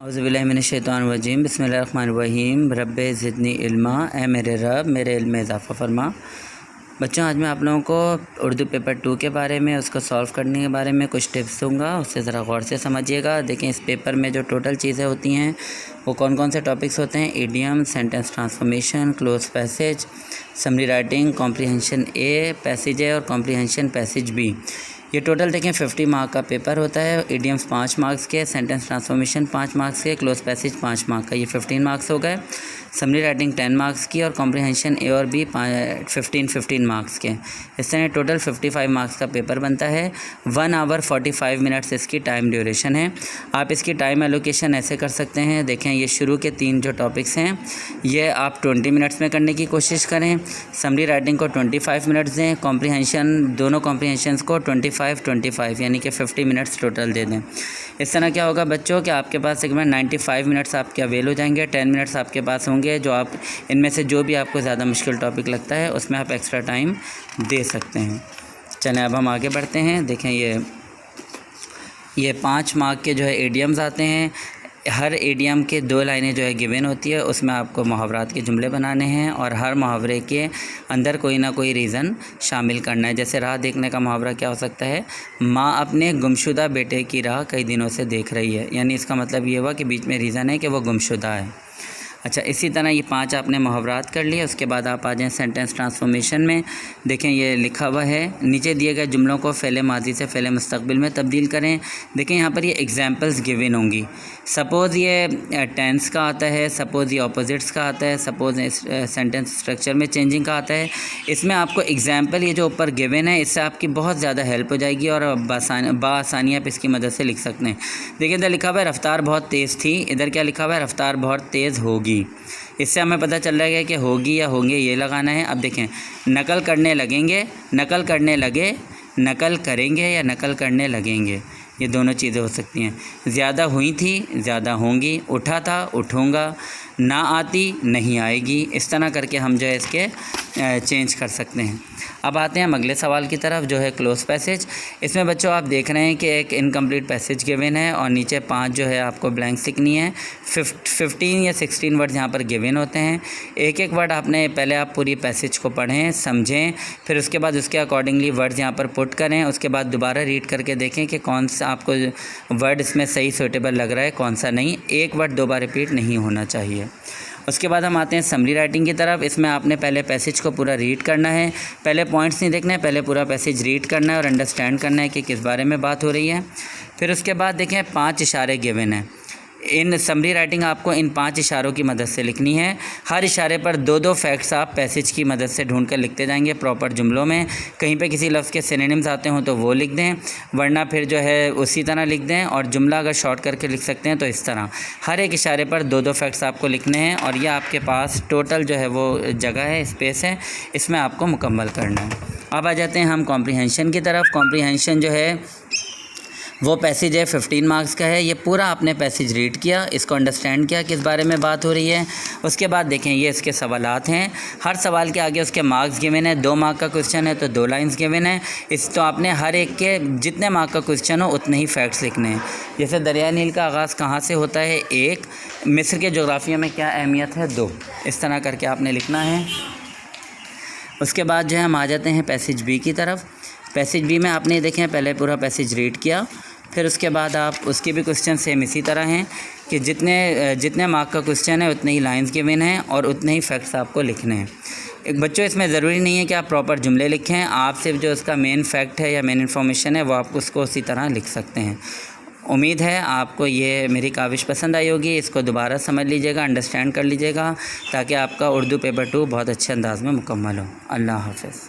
औज़ुबिल्लाहिमिनश्शैतानिर्रजीम बिस्मिल्लाहिर्रहमानिर्रहीम रब्बे ज़िदनी इल्मा, ए मेरे रब मेरे इल्म में इज़ाफ़ा फरमा। बच्चों, आज मैं आप लोगों को उर्दू पेपर 2 के बारे में, उसको सॉल्व करने के बारे में कुछ टिप्स दूंगा, उससे ज़रा गौर से समझिएगा। देखें, इस पेपर में जो टोटल चीज़ें होती हैं वो कौन कौन से टॉपिक्स होते हैं: idiom, sentence transformation, cloze passage, summary writing, comprehension A passage A और कॉम्प्रिहेंशन पैसेज बी। ये टोटल देखें 50 मार्क का पेपर होता है। इडियम्स 5 मार्क्स के, सेंटेंस ट्रांसफॉर्मेशन 5 मार्क्स के, क्लोज पैसेज 5 मार्क का, ये 15 मार्क्स हो गए। समरी राइटिंग 10 मार्क्स की और कॉम्प्रिहेंशन ए और बी 15 मार्क्स के। इस तरह टोटल 55 मार्क्स का पेपर बनता है। 1 आवर 45 मिनट्स इसकी टाइम ड्यूरेशन है। आप इसकी टाइम एलोकेशन ऐसे कर सकते हैं। देखें, ये शुरू के 3 जो टॉपिक्स हैं ये आप 20 मिनट्स में करने की कोशिश करें। समरी राइटिंग को 25 मिनट्स दें। कॉम्प्रिहेंशन, दोनों कॉम्प्रिहेंशंस को 25 यानी कि 50 मिनट्स टोटल दे दें। इस तरह क्या होगा बच्चों कि आपके पास एक 95 मिनट्स आपके अवेल हो जाएंगे। 10 मिनट्स आपके पास होंगे जो आप इनमें से जो भी आपको ज़्यादा मुश्किल टॉपिक लगता है उसमें आप एक्स्ट्रा टाइम दे सकते हैं। चलें, अब हम आगे बढ़ते हैं। देखें, ये 5 मार्क के जो है एडियम्स आते हैं। हर एडियम के 2 लाइनें जो है गिवन होती है, उसमें आपको मुहावरात के जुमले बनाने हैं और हर मुहावरे के अंदर कोई ना कोई रीज़न शामिल करना है। जैसे राह देखने का मुहावरा क्या हो सकता है: माँ अपने गुमशुदा बेटे की राह कई दिनों से देख रही है। यानी इसका मतलब ये हुआ कि बीच में रीज़न है कि वो गुमशुदा है। अच्छा, इसी तरह ये 5 आपने मुहावरात कर लिए। उसके बाद आप आ जाएँ सेंटेंस ट्रांसफॉर्मेशन में। देखें, ये लिखा हुआ है, नीचे दिए गए जुमलों को फ़ेले माजी से फ़ेले मुस्तक़बिल में तब्दील करें। देखें, यहाँ पर ये एग्जांपल्स गिवन होंगी। सपोज़ ये टेंस का आता है, सपोज़ ये ऑपोजिट्स का आता है, सपोज़ सेंटेंस स्ट्रक्चर में चेंजिंग का आता है। इसमें आपको एग्जाम्पल ये जो ऊपर गिवन है इससे आपकी बहुत ज़्यादा हेल्प हो जाएगी और बासानी आप इसकी मदद से लिख सकते हैं। देखिए, इधर लिखा हुआ है रफ़्तार बहुत तेज़ थी, इधर क्या लिखा हुआ है रफ़्तार बहुत तेज़ होगी। इससे हमें पता चल रहा है कि होगी या होंगे ये लगाना है। अब देखें, नकल करने लगेंगे, नकल करने लगे, नकल करेंगे या नकल करने लगेंगे, ये दोनों चीज़ें हो सकती हैं। ज़्यादा हुई थी, ज़्यादा होंगी। उठा था, उठूँगा। ना आती, नहीं आएगी। इस तरह करके हम जो है इसके चेंज कर सकते हैं। अब आते हैं हम अगले सवाल की तरफ, जो है क्लोज पैसेज। इसमें बच्चों आप देख रहे हैं कि एक इनकम्प्लीट पैसेज गिवन है और नीचे 5 जो है आपको ब्लैंक्स लिखनी है। 15 या 16 वर्ड्स यहाँ पर गिवन होते हैं। एक एक वर्ड आपने पहले आप पूरी पैसेज को पढ़ें, समझें, फिर उसके बाद उसके अकॉर्डिंगली वर्ड्स यहाँ पर पुट करें। उसके बाद दोबारा रीड करके देखें कि कौन सा आपको वर्ड इसमें सही सूटेबल लग रहा है, कौन सा नहीं। एक वर्ड 2 बार रिपीट नहीं होना चाहिए। उसके बाद हम आते हैं समरी राइटिंग की तरफ। इसमें आपने पहले पैसेज को पूरा रीड करना है। पहले पॉइंट्स नहीं देखने, पहले पूरा पैसेज रीड करना है और अंडरस्टैंड करना है कि किस बारे में बात हो रही है। फिर उसके बाद देखें 5 इशारे गिवन हैं। इन समरी राइटिंग आपको इन 5 इशारों की मदद से लिखनी है। हर इशारे पर 2-2 फैक्ट्स आप पैसेज की मदद से ढूंढ कर लिखते जाएंगे प्रॉपर जुमलों में। कहीं पे किसी लफ्ज़ के सिनोनिम्स आते हों तो वो लिख दें, वरना फिर जो है उसी तरह लिख दें। और जुमला अगर शॉर्ट करके लिख सकते हैं तो इस तरह हर एक इशारे पर 2-2 फैक्ट्स आपको लिखने हैं। और यह आपके पास टोटल जो है वो जगह है, स्पेस है, इसमें आपको मुकम्मल करना है। अब आ जाते हैं हम कॉम्प्रिहेंशन की तरफ। कॉम्प्रिहेंशन जो है वो पैसेज है 15 मार्क्स का है। ये पूरा आपने पैसेज रीड किया, इसको अंडरस्टैंड किया किस बारे में बात हो रही है। उसके बाद देखें, ये इसके सवालात हैं। हर सवाल के आगे उसके मार्क्स गिवन है। 2 मार्क का क्वेश्चन है तो 2 लाइन्स गिवन है। इस तो आपने हर एक के जितने मार्क का क्वेश्चन हो उतने ही फैक्ट्स लिखने हैं। जैसे दरिया नील का आगाज़ कहाँ से होता है, 1। मिस्र के जोग्राफिया में क्या अहमियत है, 2। इस तरह करके आपने लिखना है। उसके बाद जो है हम आ जाते हैं पैसेज बी की तरफ। पैसेज बी में आपने देखें पहले पूरा पैसेज रीड किया, फिर उसके बाद आप उसके भी क्वेश्चन सेम इसी तरह हैं कि जितने मार्क का क्वेश्चन है उतने ही लाइंस गिवन हैं और उतने ही फैक्ट्स आपको लिखने हैं। एक बच्चों, इसमें ज़रूरी नहीं है कि आप प्रॉपर जुमले लिखें। आप सिर्फ जो उसका मेन फैक्ट है या मेन इन्फॉर्मेशन है वो आप उसको उसी तरह लिख सकते हैं। उम्मीद है आपको ये मेरी काविश पसंद आई होगी। इसको दोबारा समझ लीजिएगा, अंडरस्टैंड कर लीजिएगा, ताकि आपका उर्दू पेपर 2 बहुत अच्छे अंदाज में मुकम्मल हो। अल्लाह हाफ़िज़।